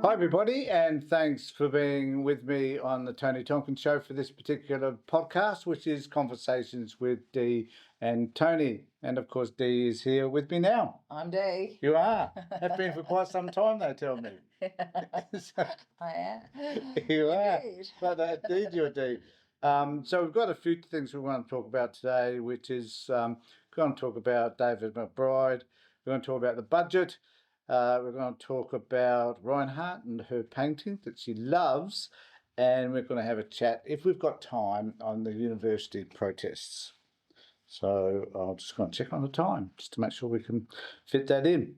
Hi, everybody, and thanks for being with me on the Tony Tompkins Show for this particular podcast, which is Conversations with Dee and Tony. And of course, Dee is here with me now. I'm Dee. You are. Have been for quite some time, they tell me. I am. You are. Indeed. But indeed, you're Dee. So we've got a few things we want to talk about today, which is we're going to talk about David McBride. We're going to talk about the budget. We're going to talk about Rinehart and her painting that she loves, and we're going to have a chat, if we've got time, on the university protests. So I'm just going to check on the time just to make sure we can fit that in.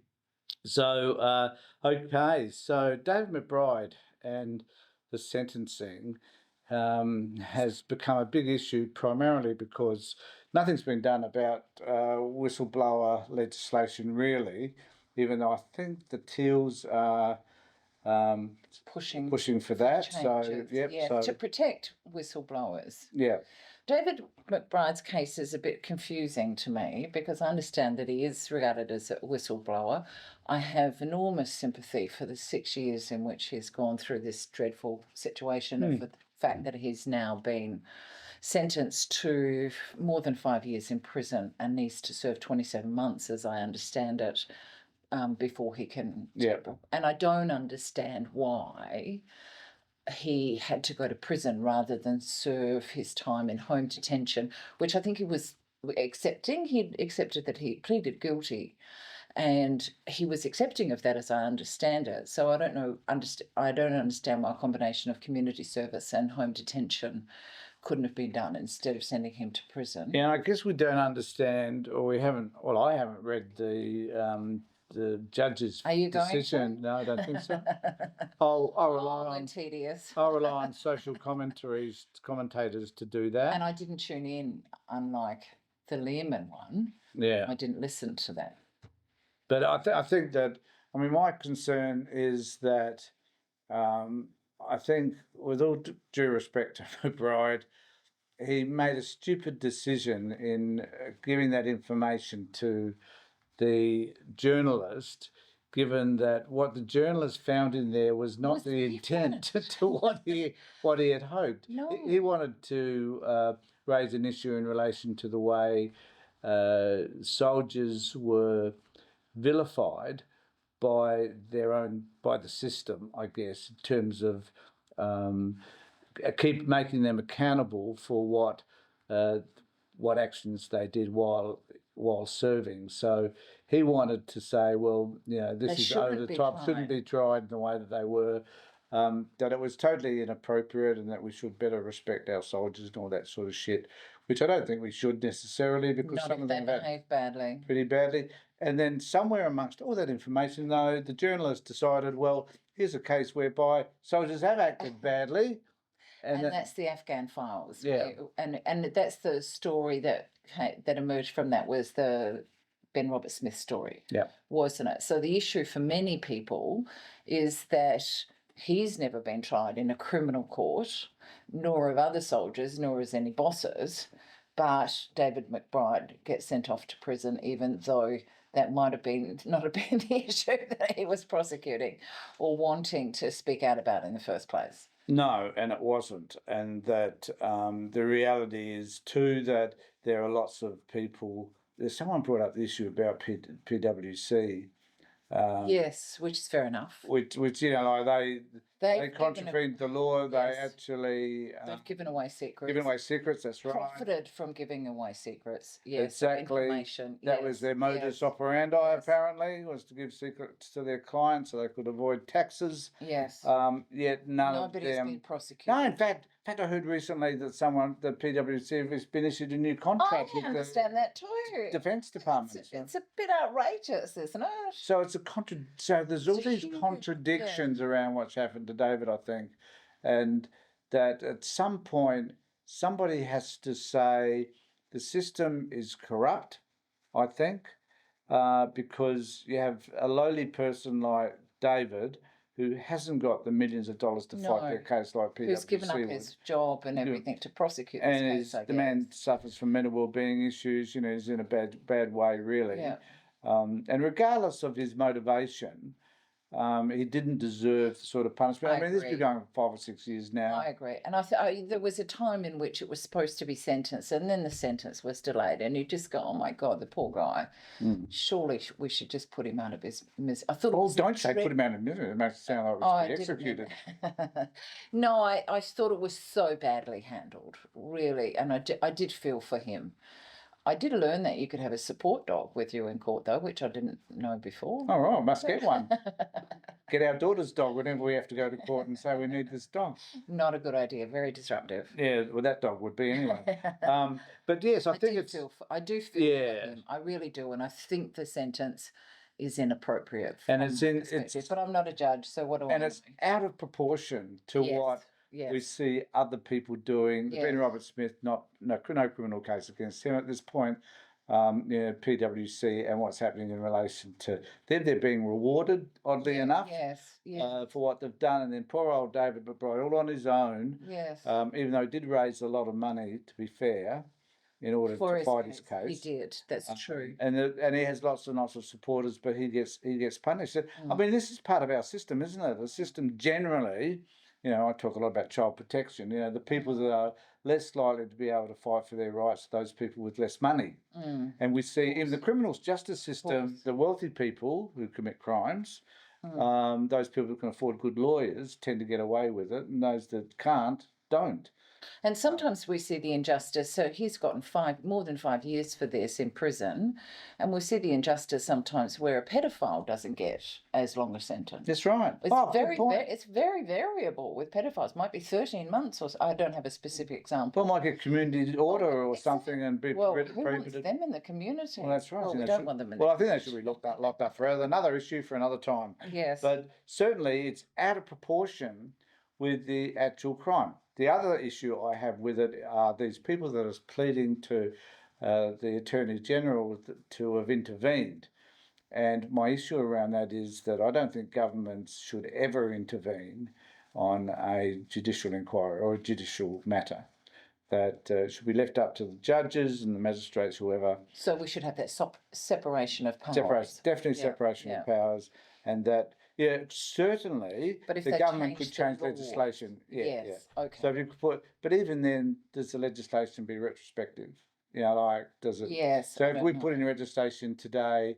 So, okay, so David McBride and the sentencing has become a big issue primarily because nothing's been done about whistleblower legislation really, even though I think the Teals are pushing for that. Changes. To protect whistleblowers. Yeah. David McBride's case is a bit confusing to me because I understand that he is regarded as a whistleblower. I have enormous sympathy for the 6 years in which he's gone through this dreadful situation of the fact that he's now been sentenced to more than 5 years in prison and needs to serve 27 months, as I understand it, before he can. Yeah. And I don't understand why he had to go to prison rather than serve his time in home detention, which I think he was accepting. He'd accepted that he pleaded guilty, and he was accepting of that, as I understand it. So I don't understand why a combination of community service and home detention couldn't have been done instead of sending him to prison. Yeah, I guess we don't understand, or we haven't. Well, I haven't read the judge's decision. No, I don't think so. I'll rely on tedious. I'll rely on social commentators to do that. And I didn't tune in, unlike the Lehman one. Yeah, I didn't listen to that. But I think that, I mean, my concern is that I think, with all due respect to McBride, he made a stupid decision in giving that information to the journalist, given that what the journalist found in there was not the intent to what he had hoped. No. He wanted to raise an issue in relation to the way soldiers were vilified by the system, I guess, in terms of keep making them accountable for what actions they did while serving. So he wanted to say, well, this is over the top, shouldn't be tried in the way that they were, that it was totally inappropriate and that we should better respect our soldiers and all that sort of shit, which I don't think we should necessarily, because some of them behaved badly. Pretty badly. And then somewhere amongst all that information, though, the journalist decided, well, here's a case whereby soldiers have acted badly. And that's the Afghan files. Yeah. And that's the story that emerged from that, was the Ben Robert Smith story. Yeah. Wasn't it? So the issue for many people is that he's never been tried in a criminal court, nor have other soldiers, nor has any bosses, but David McBride gets sent off to prison, even though that might have been not have been the issue that he was prosecuting or wanting to speak out about in the first place. No, and it wasn't. And that the reality is, too, that there are lots of people. Someone brought up the issue about PwC. Yes, which is fair enough. Which they contravened the law. They actually they've given away secrets. Given away secrets. That's right. Profited from giving away secrets. Yes, exactly. Information. That was their modus operandi. Apparently, was to give secrets to their clients so they could avoid taxes. Yes. Yet nobody's been prosecuted. No, in fact, I heard recently that the PwC has been issued a new contract. I understand that too. Defence Department. It's a bit outrageous, isn't it? So it's So there's all these contradictions around what's happened to David, I think, and that at some point somebody has to say the system is corrupt, I think, because you have a lowly person like David who hasn't got the millions of dollars to fight their case like PwC. Who's given up his job and everything to prosecute this case, I guess. The man suffers from mental well-being issues, he's in a bad way, really. Yeah. And regardless of his motivation, He didn't deserve the sort of punishment. I I mean, this has been agree. going for 5 or 6 years now. I agree. And there was a time in which it was supposed to be sentenced, and then the sentence was delayed, and you just go, "Oh my God, the poor guy! Surely we should just put him out of his misery." I thought. Oh, don't say put him out of misery. It makes it sound like I it's to be didn't mean executed. No, I thought it was so badly handled, really, and I did feel for him. I did learn that you could have a support dog with you in court, though, which I didn't know before. All right, must get one. Get our daughter's dog whenever we have to go to court and say we need this dog. Not a good idea. Very disruptive. Yeah, well, that dog would be anyway. But yes, I think I do feel for him. I really do, and I think the sentence is inappropriate. And it's but I'm not a judge, so what do I? And it's out of proportion to what we see other people doing. Yes. Ben Robert Smith, no criminal case against him at this point. PwC and what's happening in relation to them. They're being rewarded, oddly enough, for what they've done. And then poor old David McBride, all on his own, even though he did raise a lot of money, to be fair, in order to fight his case. He did. That's true. And he has lots and lots of supporters, but he gets punished. I mean, this is part of our system, isn't it? The system generally, I talk a lot about child protection. The people that are less likely to be able to fight for their rights are those people with less money. And we see in the criminal justice system, the wealthy people who commit crimes, those people who can afford good lawyers tend to get away with it, and those that can't don't. And sometimes we see the injustice. So he's gotten more than 5 years for this in prison, and we see the injustice sometimes where a pedophile doesn't get as long a sentence. That's right. It's very variable with pedophiles. Might be 13 months, or I don't have a specific example. Well, might get community order or something and be who wants them in the community? Well, that's right. Well, we don't want them in I think they should be locked up forever. Another issue for another time. Yes. But certainly it's out of proportion with the actual crime. The other issue I have with it are these people that are pleading to the Attorney General to have intervened. And my issue around that is that I don't think governments should ever intervene on a judicial inquiry or a judicial matter. That should be left up to the judges and the magistrates, whoever. So we should have that separation of powers. Definitely separation of powers, and that. Yeah, certainly. But if the government could change legislation. Yes. Okay. So if you could but even then, does the legislation be retrospective? Does it? Yes. So if we put in legislation today,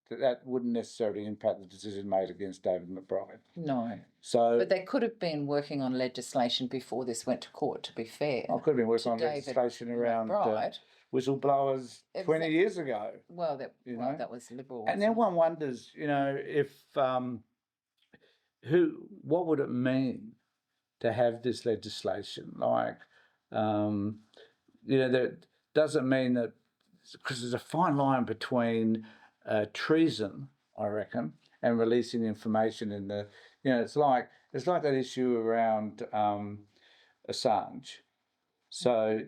that wouldn't necessarily impact the decision made against David McBride. No. So. But they could have been working on legislation before this went to court. To be fair. I could have been working on legislation around whistleblowers 20 years ago. Well, that was liberal. And then one wonders, if. What would it mean to have this legislation? That doesn't mean that, because there's a fine line between treason, I reckon, and releasing information in the, it's like that issue around Assange. So,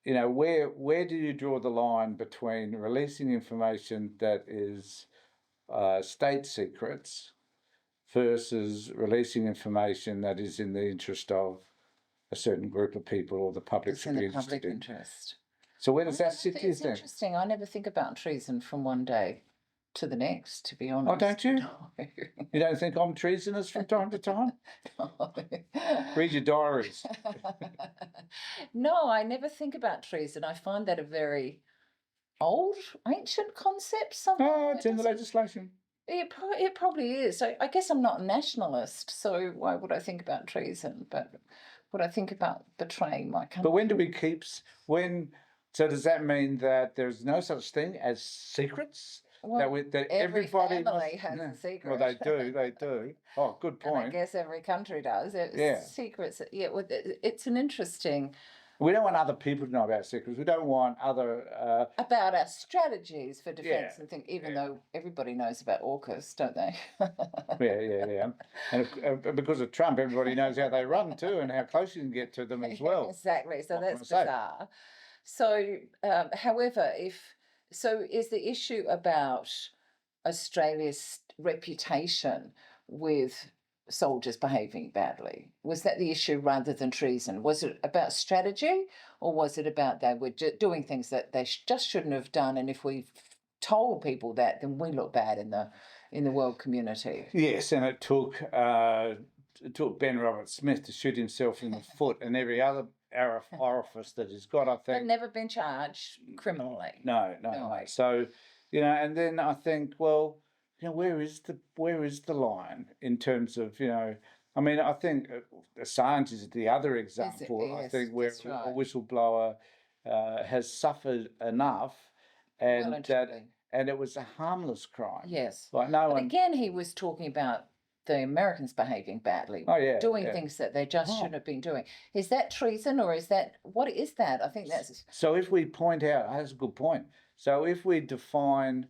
where do you draw the line between releasing information that is state secrets versus releasing information that is in the interest of a certain group of people or the public should be interested in? Interest. So where does that sit, do you think? It's interesting. I never think about treason from one day to the next, to be honest. Oh, don't you? No. You don't think I'm treasonous from time to time? No. Read your diaries. No, I never think about treason. I find that a very old, ancient concept somehow. Oh, it's in the legislation. It probably is. I guess I'm not a nationalist, so why would I think about treason? But would I think about betraying my country? But when do we keep... So does that mean that there's no such thing as secrets? Well, that every everybody family has a secret. Well, they do. Oh, good point. And I guess every country does. Secrets. Yeah, well, it's an interesting... We don't want other people to know about secrets. We don't want other... about our strategies for defence and things, even though everybody knows about AUKUS, don't they? Yeah. And because of Trump, everybody knows how they run too and how close you can get to them as well. Exactly. So that's bizarre. So, however, is the issue about Australia's reputation with soldiers behaving badly? Was that the issue rather than treason? Was it about strategy, or was it about they were doing things that they just shouldn't have done, and if we told people that, then we look bad in the world community. Yes, and it took Ben Roberts-Smith to shoot himself in the foot and every other orifice that he's got, I They've think. never been charged criminally. No. So, and then I think, well, where is the line in terms of, I mean, I think Assange is the other example. Yes, I think where that's right. a whistleblower has suffered enough, and Well and and it was a harmless crime. yes. Like no But one. again, he was talking about the Americans behaving badly, Oh yeah, doing yeah. things that they just shouldn't have been doing. Is that treason, or what is that? I think that's So if we point out, that's a good point. So if we define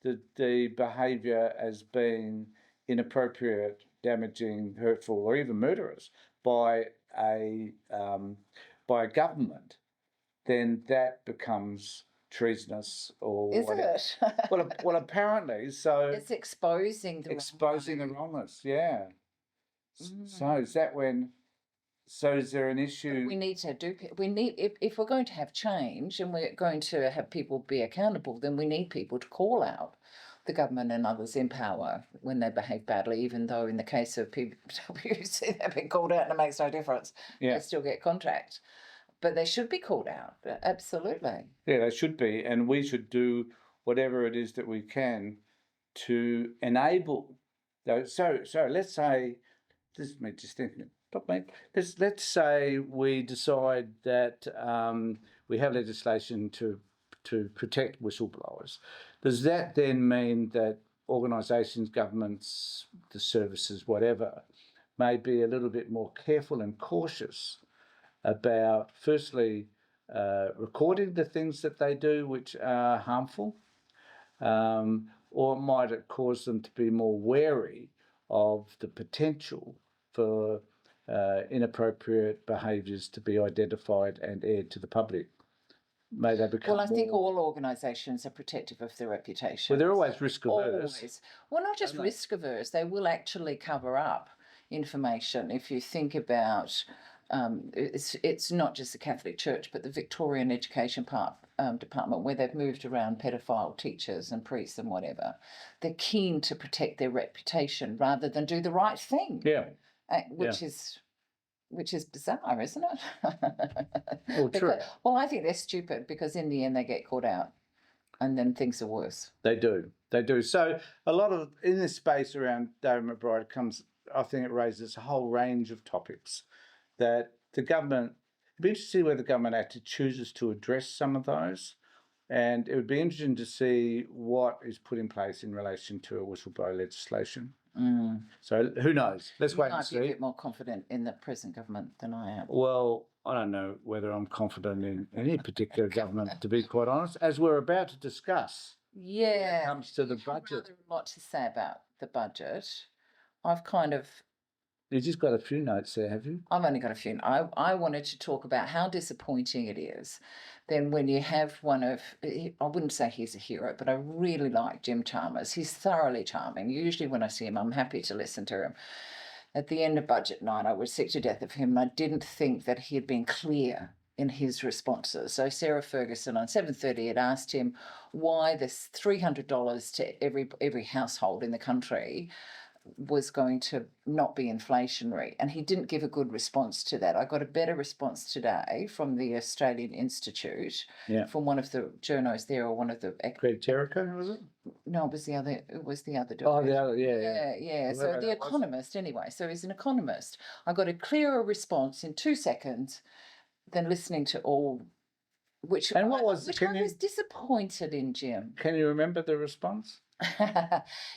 the behaviour as being inappropriate, damaging, hurtful, or even murderous by a government, then that becomes treasonous or is whatever. it? Well, apparently, so It's exposing the wrongness. Yeah. Mm. So is that when? So is there an issue? We need to do. We need if we're going to have change and we're going to have people be accountable, then we need people to call out the government and others in power when they behave badly. Even though in the case of PwC they've been called out and it makes no difference. Yeah. They still get contract, but they should be called out. Absolutely. Yeah, they should be, and we should do whatever it is that we can to enable those. So let's say, this is me just thinking. Let's say we decide that we have legislation to protect whistleblowers. Does that then mean that organisations, governments, the services, whatever, may be a little bit more careful and cautious about, firstly, recording the things that they do which are harmful, or might it cause them to be more wary of the potential for inappropriate behaviours to be identified and aired to the public? May they become Well, I think all organisations are protective of their reputation. Well, they're always risk averse. Always. Well, not just risk averse, they will actually cover up information. If you think about, it's not just the Catholic Church, but the Victorian Education Department, where they've moved around pedophile teachers and priests and whatever. They're keen to protect their reputation rather than do the right thing. Yeah. Which is bizarre, isn't it? Well, true. Well, I think they're stupid because in the end they get caught out and then things are worse. They do. So a lot of, in this space around David McBride I think it raises a whole range of topics that the government, it'd be interesting to see where the government actually chooses to address some of those. And it would be interesting to see what is put in place in relation to a whistleblower legislation. So who knows? Let's wait and see. You might be a bit more confident in the present government than I am. Well, I don't know whether I'm confident in any particular government, to be quite honest, as we're about to discuss. Yeah. When it comes to the budget. I have rather a lot to say about the budget. I've kind of... You've just got a few notes there, have you? I've only got a few. I wanted to talk about how disappointing it is then when you have one of, I wouldn't say he's a hero, but I really like Jim Chalmers. He's thoroughly charming. Usually when I see him, I'm happy to listen to him. At the end of budget night, I was sick to death of him, and I didn't think that he had been clear in his responses. So Sarah Ferguson on 7:30 had asked him why this $300 to every household in the country was going to not be inflationary, and he didn't give a good response to that. I got a better response today from the Australian Institute, from one of the journos there, or one of the... Greg Terrico, was it? No, it was the other. It was the other. Oh, the other, yeah. So the Economist, anyway. So he's an economist. I got a clearer response in 2 seconds than listening to all. Which I was disappointed in, Jim. Can you remember the response?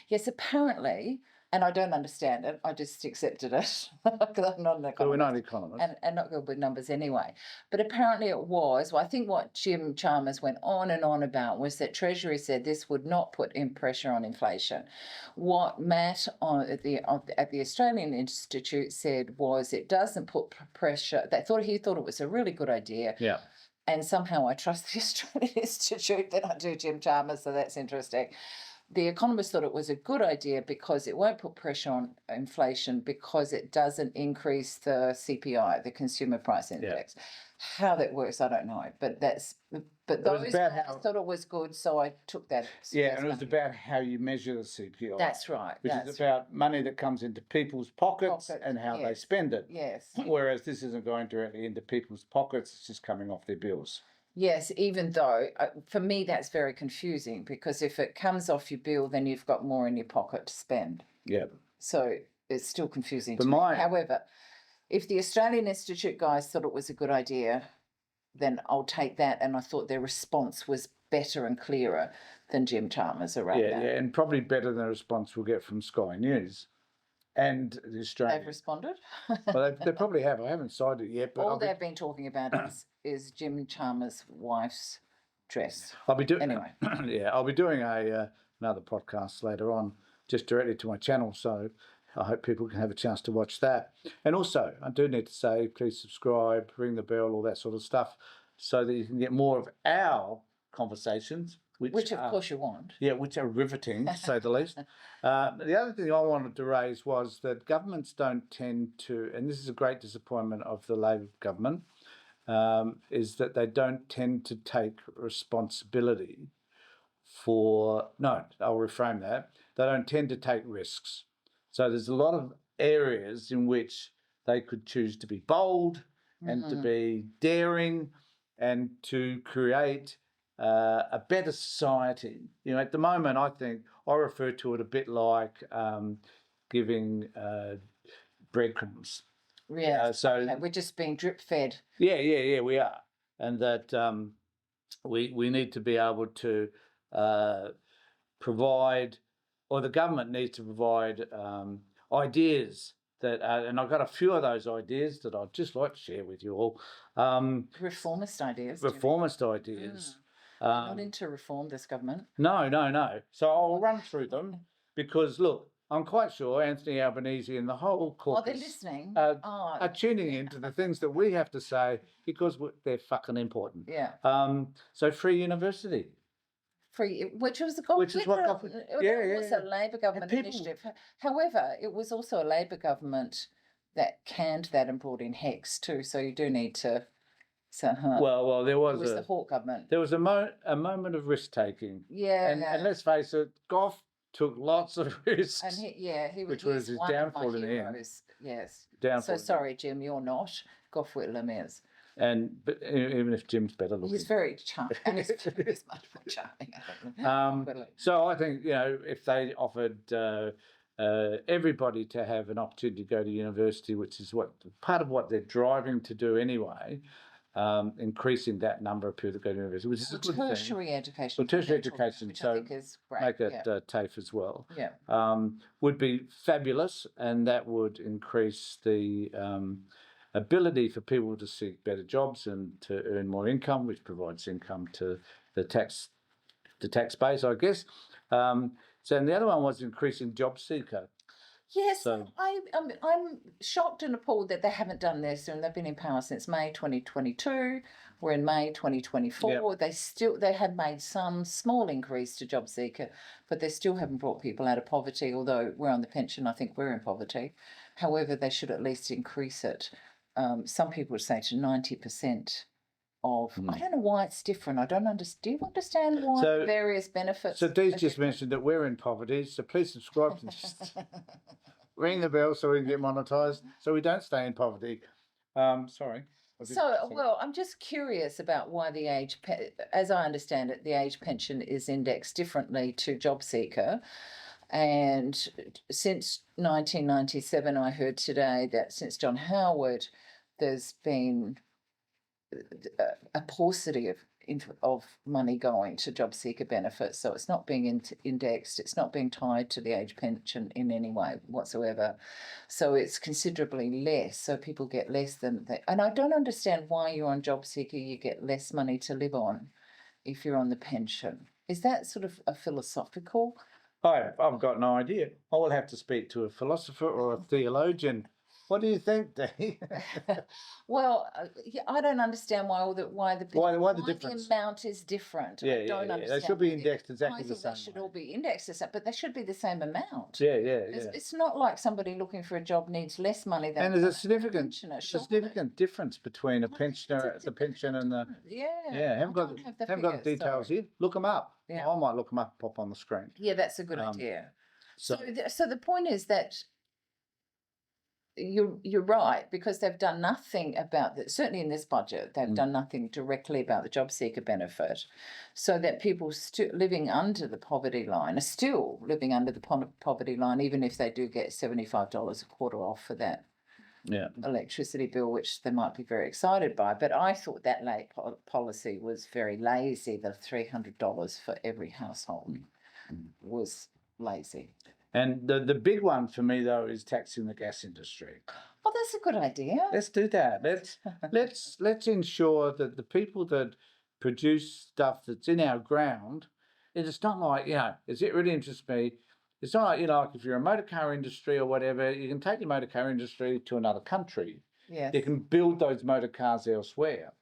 Yes, apparently. And I don't understand it. I just accepted it because I'm not an economist. But we're not economists. And not good with numbers anyway. But apparently it was. Well, I think what Jim Chalmers went on and on about was that Treasury said this would not put in pressure on inflation. What Matt at the Australian Institute said was it doesn't put pressure. He thought it was a really good idea. Yeah. And somehow I trust the Australian Institute than I do Jim Chalmers, so that's interesting. the economists thought it was a good idea because it won't put pressure on inflation because it doesn't increase the CPI, the Consumer Price Index. How that works, I don't know. But those guys thought it was good, so I took that. Yeah, and it was about how you measure the CPI. That's right. Which is about money that comes into people's pockets and how they spend it. Yes. Whereas this isn't going directly into people's pockets, it's just coming off their bills. Yes, even though for me that's very confusing because if it comes off your bill, then you've got more in your pocket to spend. Yeah. So it's still confusing to me. However, if the Australian Institute guys thought it was a good idea, then I'll take that. And I thought their response was better and clearer than Jim Chalmers around that. Yeah, and probably better than the response we'll get from Sky News. And the Australian. They've responded? Well, they probably have. I haven't signed it yet. But all they've been talking about is Jim Chalmers' wife's dress. I'll be doing anyway. Yeah, I'll be doing another podcast later on, just directly to my channel. So I hope people can have a chance to watch that. And also, I do need to say, please subscribe, ring the bell, all that sort of stuff, so that you can get more of our conversations. Which of course you want. Yeah, which are riveting, to say the least. The other thing I wanted to raise was that governments don't tend to, and this is a great disappointment of the Labor government, is that they don't tend to take responsibility for, no, I'll reframe that, they don't tend to take risks. So there's a lot of areas in which they could choose to be bold and to be daring and to create a better society. You know, at the moment, I think I refer to it a bit like giving breadcrumbs. Yeah. So we're just being drip fed. Yeah, we are, and that we need to be able to provide, or the government needs to provide ideas that, and I've got a few of those ideas that I'd just like to share with you all. Reformist ideas. Reformist ideas. Not into reform, this government. No. So I'll run through them because, look, I'm quite sure Anthony Albanese and the whole caucus they're listening. Are tuning into the things that we have to say because they're fucking important. Yeah. So free university. Free, which was the Which is what it was a Labor government initiative. However, it was also a Labor government that canned that and brought in HECS too. So you do need to. So, well, there was the Hawke government. There was a moment of risk taking. Yeah. And let's face it, Gough took lots of risks. And he which was his downfall in the end. Yes. Downfall. So sorry, Jim, you're not. Gough Whitlam is. But even if Jim's better looking, he's very charming, and he's much more charming. So I think, you know, if they offered everybody to have an opportunity to go to university, which is part of what they're driving to do anyway. Increasing that number of people that go to university, which is a good thing. Tertiary education. Well, tertiary education, which I think is great. Make it TAFE as well. Yeah. Would be fabulous, and that would increase the ability for people to seek better jobs and to earn more income, which provides income to the tax base, I guess. So, and the other one was increasing job seeker. Yes, so, I'm shocked and appalled that they haven't done this, and they've been in power since May 2022. We're in May 2024. Yep. They have made some small increase to job seeker, but they still haven't brought people out of poverty. Although we're on the pension, I think we're in poverty. However, they should at least increase it. Some people would say to 90%. I don't know why it's different. I don't understand. Do you understand why various benefits? So Dee's just mentioned that we're in poverty, so please subscribe to this. Ring the bell so we can get monetised, so we don't stay in poverty. Sorry. Well, I'm just curious about why the age, as I understand it, the age pension is indexed differently to job seeker. And since 1997, I heard today that since John Howard, there's been a paucity of money going to job seeker benefits, so it's not being indexed, it's not being tied to the age pension in any way whatsoever, so it's considerably less, so people get less than that. And I don't understand why you're on job seeker you get less money to live on if you're on the pension. Is that sort of a philosophical? I've got no idea. I will have to speak to a philosopher or a theologian What do you think, Dee? Well, yeah, I don't understand why Why the difference? amount is different. Yeah, I don't They understand. should be why indexed I exactly the think they same should way. all be indexed as that, but they should be the same amount. Yeah. It's not like somebody looking for a job needs less money than And there's a pensioner. significant difference between a Well, there's pensioner, the pension and the. Yeah. Yeah, haven't got don't have the haven't got the figures, details sorry. here. Look them up. Yeah. I might look them up, pop on the screen. Yeah, that's a good Um, idea. So, So the point is that you're right, because they've done nothing about that. Certainly in this budget, they've done nothing directly about the job seeker benefit, so that people still living under the poverty line are still living under the poverty line, even if they do get $75 a quarter off for that yeah, electricity bill, which they might be very excited by. But I thought that policy was very lazy. The $300 for every household was lazy. and the big one for me though is taxing the gas industry. Oh, that's a good idea. Let's do that. Let's ensure that the people that produce stuff that's in our ground, it's not like, it really interests me. It's not like, like if you're a motor car industry or whatever, you can take your motor car industry to another country. Yes. You can build those motor cars elsewhere.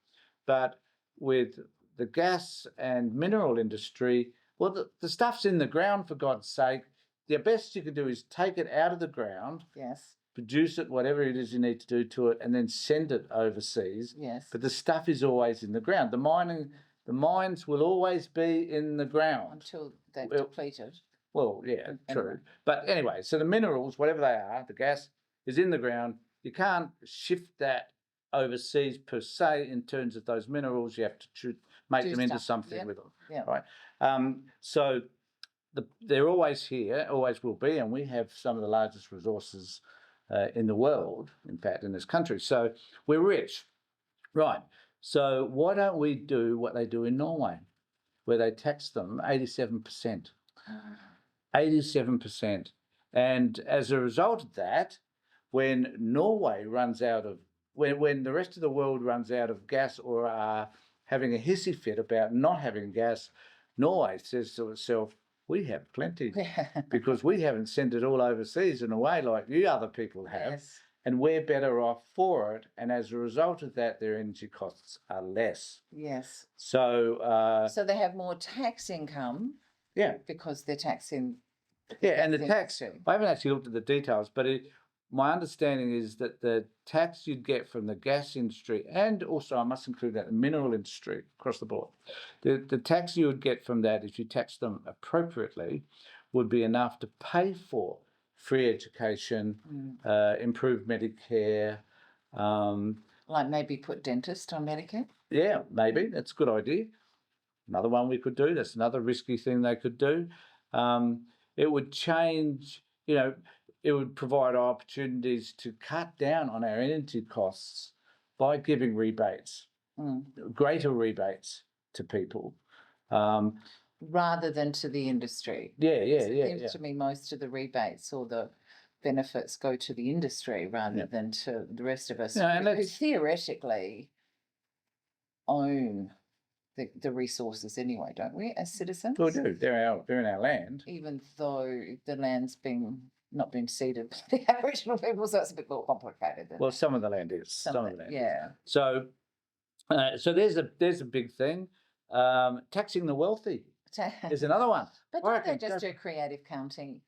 But with the gas and mineral industry, well, the stuff's in the ground, for God's sake. The best you can do is take it out of the ground. Yes. Produce it, whatever it is you need to do to it, and then send it overseas. Yes. But the stuff is always in the ground. The mines will always be in the ground. Until they're depleted. Well, yeah, true. But anyway, so the minerals, whatever they are, the gas is in the ground. You can't shift that overseas per se in terms of those minerals. You have to make them into something with them. Yeah. Right. So they're always here, always will be, and we have some of the largest resources in the world, in fact, in this country. So we're rich. Right. So why don't we do what they do in Norway, where they tax them 87%? 87%. And as a result of that, when Norway runs out of, when the rest of the world runs out of gas or are having a hissy fit about not having gas, Norway says to itself, we have plenty because we haven't sent it all overseas in a way like you other people have. Yes. And we're better off for it. And as a result of that, their energy costs are less. Yes. So they have more tax income. Yeah. Because they're taxing. Yeah, and the tax, I haven't actually looked at the details, but my understanding is that the tax you'd get from the gas industry, and also I must include that the mineral industry across the board, the tax you would get from that, if you tax them appropriately, would be enough to pay for free education, improved Medicare. Like maybe put dentist on Medicare? Yeah, maybe. That's a good idea. Another one we could do. That's another risky thing they could do. It would change, it would provide opportunities to cut down on our energy costs by giving rebates, greater rebates to people. Rather than to the industry. Yeah. It seems to me most of the rebates or the benefits go to the industry rather than to the rest of us who theoretically own the resources anyway, don't we, as citizens? We do. They're in our land. Even though the land's not been ceded to the Aboriginal people, so it's a bit more complicated. Well, some of the land is. Some of the land. Yeah. So there's a big thing. Taxing the wealthy is another one. But don't they just do creative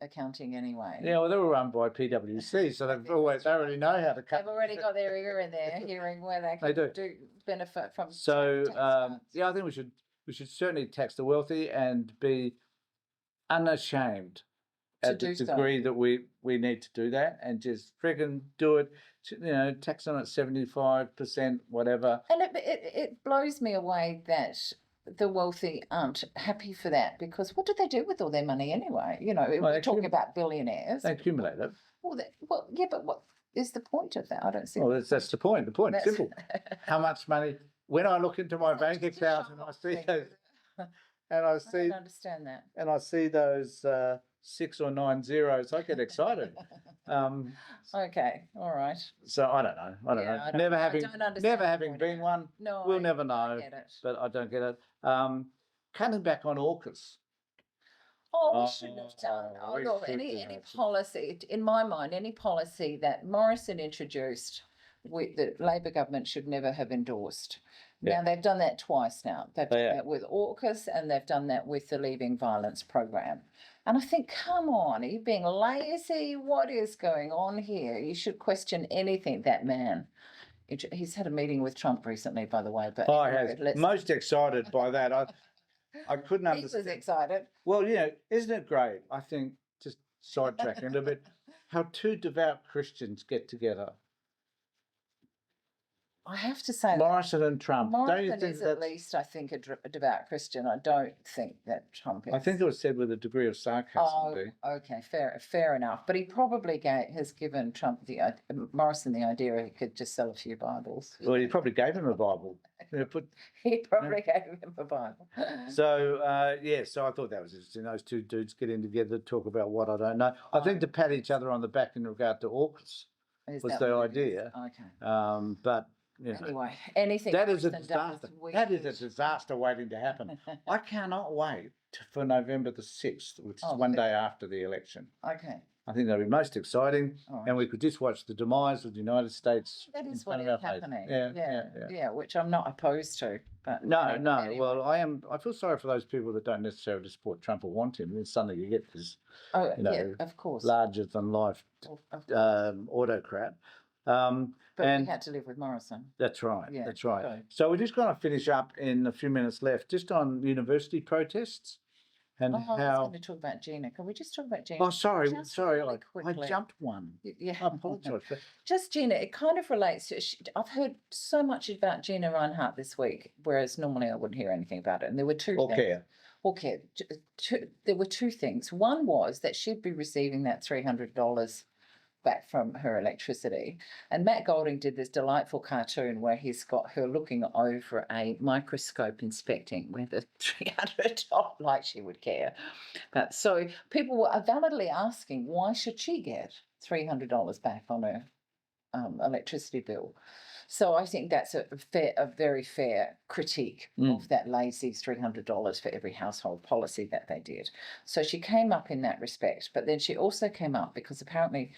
accounting anyway? Yeah, well, they were run by PwC, so they already know how to cut. They've already got their ear in there, hearing where they can do benefit from. So I think we should certainly tax the wealthy and be unashamed at the degree that we need to do that, and just friggin' do it. Tax on it 75%, whatever. And it blows me away that the wealthy aren't happy for that, because what do they do with all their money anyway? We're talking about billionaires. They accumulate it. Well, yeah, but what is the point of that? I don't see. Well, that's the point. The point is simple. How much money? When I look into my bank account and I see those, I don't understand that. And I see those 6 or 9 zeros, I get excited. Okay, all right. So I don't know. Never having been one, we'll never know. Get it. But I don't get it. Cutting back on AUKUS. Oh, we shouldn't have done. Oh, Oh, we look, should any have. policy, in my mind, any policy that Morrison introduced, the Labor government should never have endorsed. Yeah. Now they've done that twice now. They've done Yeah. that with AUKUS and they've done that with the Leaving Violence program. And I think, come on, are you being lazy? What is going on here? You should question anything, that man. He's had a meeting with Trump recently, by the way. But I anyway, was most excited by that. I couldn't he was understand. excited. Well, isn't it great? I think, just sidetracking a little bit, how two devout Christians get together. I have to say, Morrison and Trump. Don't you Morrison think is at least, I think, a devout Christian. I don't think that Trump is. I think it was said with a degree of sarcasm. Oh, okay, fair enough. But he probably has given Trump Morrison the idea he could just sell a few Bibles. Well, he probably gave him a Bible. He probably gave him a Bible. So I thought that was interesting. Those two dudes getting together to talk about what I don't know. I think to pat each other on the back in regard to AUKUS was the idea. Okay. But anyway, anything that is a Morrison disaster. does, That is a disaster waiting to happen. I cannot wait for November the 6th, which is one day after the election. Okay. I think that'll be most exciting, All right. and we could just watch the demise of the United States. That is in front what of is our face. happening. Yeah, which I'm not opposed to. But No. anyway. Well, I am. I feel sorry for those people that don't necessarily support Trump or want him. And then suddenly you get this, of course, larger than life autocrat. But we had to live with Morrison. That's right. Yeah, that's right. So we're just going to finish up in a few minutes left, just on university protests and I was how. going to talk about Gina. Can we just talk about Gina? Oh, sorry. Just I really quickly. jumped one. Yeah. I apologise. Just Gina, it kind of relates to. I've heard so much about Gina Rinehart this week, whereas normally I wouldn't hear anything about it. And there were two things. Okay. There were two things. One was that she'd be receiving that $300 back from her electricity. And Matt Golding did this delightful cartoon where he's got her looking over a microscope inspecting whether $300, like she would care. But so people were validly asking, why should she get $300 back on her electricity bill? So I think that's a very fair critique of that lazy $300 for every household policy that they did. So she came up in that respect, but then she also came up because apparently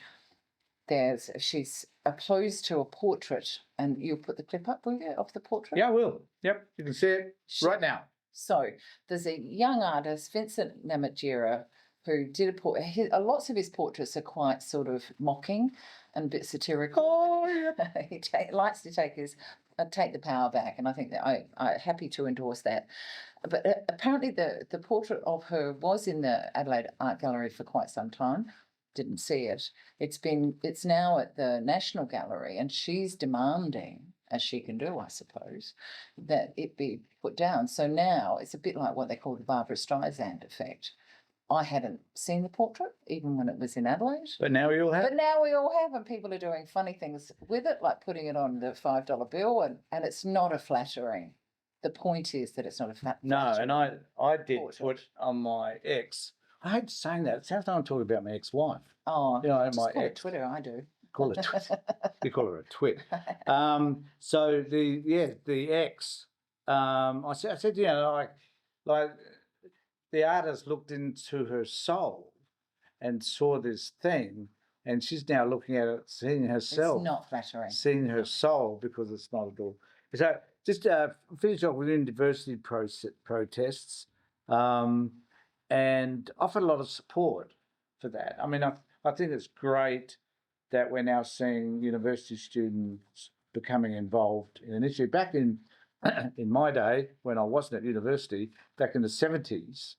she's opposed to a portrait, and you'll put the clip up, will you, of the portrait? Yeah, I will. Yep, you can see it right now. So there's a young artist, Vincent Namatjira, who did a portrait. Lots of his portraits are quite sort of mocking and a bit satirical. Oh, yeah. He likes to take the power back, and I think that I'm happy to endorse that. But apparently the portrait of her was in the Adelaide Art Gallery for quite some time. Didn't see it. It's now at the National Gallery, and she's demanding, as she can do, I suppose, that it be put down. So now it's a bit like what they call the Barbara Streisand effect. I hadn't seen the portrait, even when it was in Adelaide. But now we all have. And people are doing funny things with it, like putting it on the $5 bill, and it's not a flattering. The point is that it's not a flattering. No, and I did put on my ex. I hate saying that. It sounds like I'm talking about my ex-wife. Oh, just my call ex. It Twitter, I do. Call it you call her a twit. So the ex. I said, like the artist looked into her soul and saw this thing, and she's now looking at it, seeing herself. It's not flattering. Seeing her soul, because it's not at all. So just finish off with university protests. And offered a lot of support for that. I mean, I think it's great that we're now seeing university students becoming involved in an issue. Back in my day, when I wasn't at university, back in the 70s,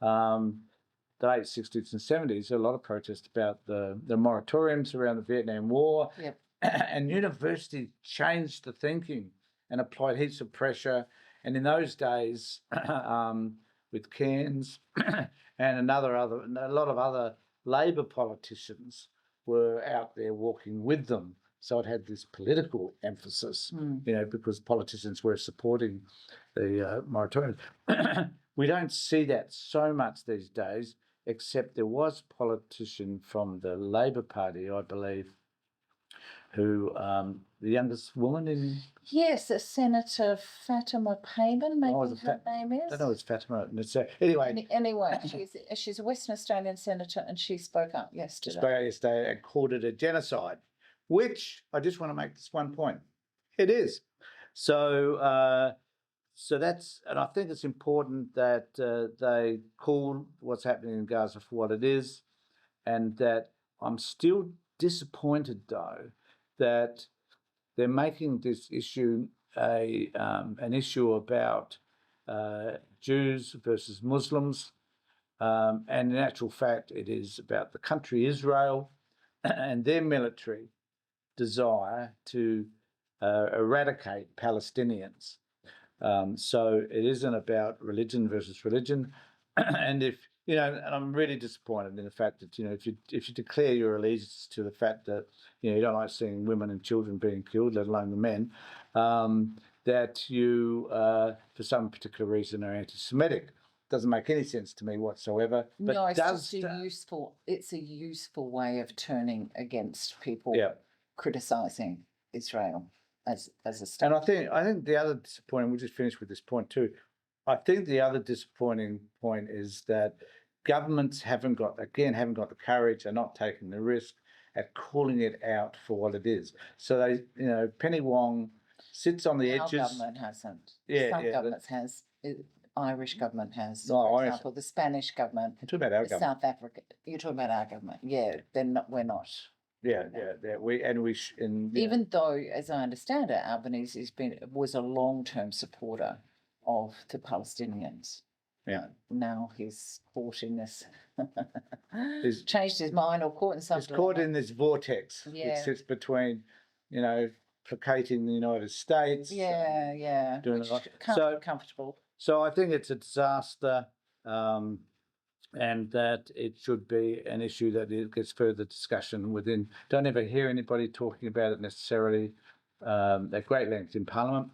the late 60s and 70s, there were a lot of protests about the moratoriums around the Vietnam War. Yep. And university changed the thinking and applied heaps of pressure. And in those days, with Cairns and a lot of other Labor politicians were out there walking with them. So it had this political emphasis, because politicians were supporting the moratorium. We don't see that so much these days, except there was a politician from the Labor Party, I believe, who the youngest woman in. Yes, Senator Fatima Payman, maybe is it her name I is. don't know. It's Fatima. Anyway, Anyway, she's a Western Australian senator, and she spoke up yesterday. spoke out yesterday and called it a genocide, which I just want to make this one point. It is. So that's, and I think it's important that they call what's happening in Gaza for what it is, and that I'm still disappointed though that they're making this issue an issue about Jews versus Muslims, and in actual fact, it is about the country Israel and their military desire to eradicate Palestinians. So it isn't about religion versus religion. And if and I'm really disappointed in the fact that if you declare your allegiance to the fact that you don't like seeing women and children being killed, let alone the men, that you for some particular reason are anti-Semitic. Doesn't make any sense to me whatsoever. But no, it's just it's a useful way of turning against people criticising Israel as a state. And I think the other disappointing, we'll just finish with this point too. I think the other disappointing point is that governments haven't got the courage, are not taking the risk at calling it out for what it is. So they, Penny Wong sits on the edges. Our government hasn't. Some governments has. Irish government has, for example, the Spanish government. I'm talking about our government. South Africa. You're talking about our government. Yeah, we're not. Yeah. Even though, as I understand it, Albanese was a long-term supporter of the Palestinians. Yeah. Now he's caught in this. He's changed his mind or caught in something. He's caught in this vortex. Yeah. It sits between, placating the United States. Yeah. Doing Which it can't be comfortable. So I think it's a disaster, and that it should be an issue that it gets further discussion within. Don't ever hear anybody talking about it necessarily at great length in Parliament.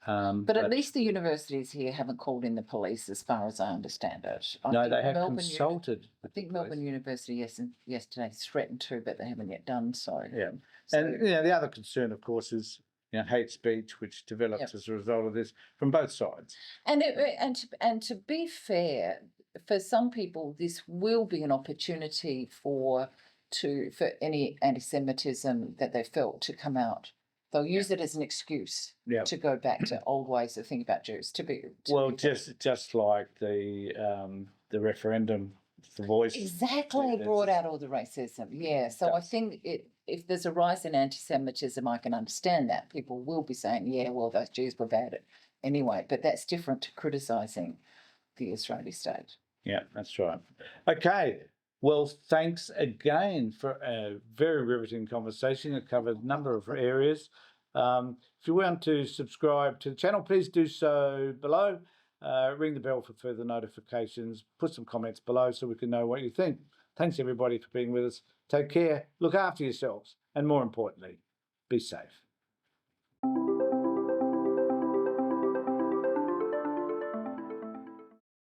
But at least the universities here haven't called in the police, as far as I understand it. No, they have consulted. I think Melbourne University yesterday threatened to, but they haven't yet done so. Yeah, and the other concern, of course, is hate speech, which develops as a result of this from both sides. And to be fair, for some people, this will be an opportunity for any anti-Semitism that they felt to come out. They'll use it as an excuse to go back to old ways of thinking about Jews. Just like the referendum, the Voice exactly brought out all the racism. Yeah, so I think if there's a rise in anti-Semitism, I can understand that. People will be saying, yeah, well, those Jews were bad anyway, but that's different to criticising the Israeli state. Yeah, that's right. Okay, well, thanks again for a very riveting conversation. It covered a number of areas. If you want to subscribe to the channel, please do so below. Ring the bell for further notifications. Put some comments below so we can know what you think. Thanks, everybody, for being with us. Take care, look after yourselves, and more importantly, be safe.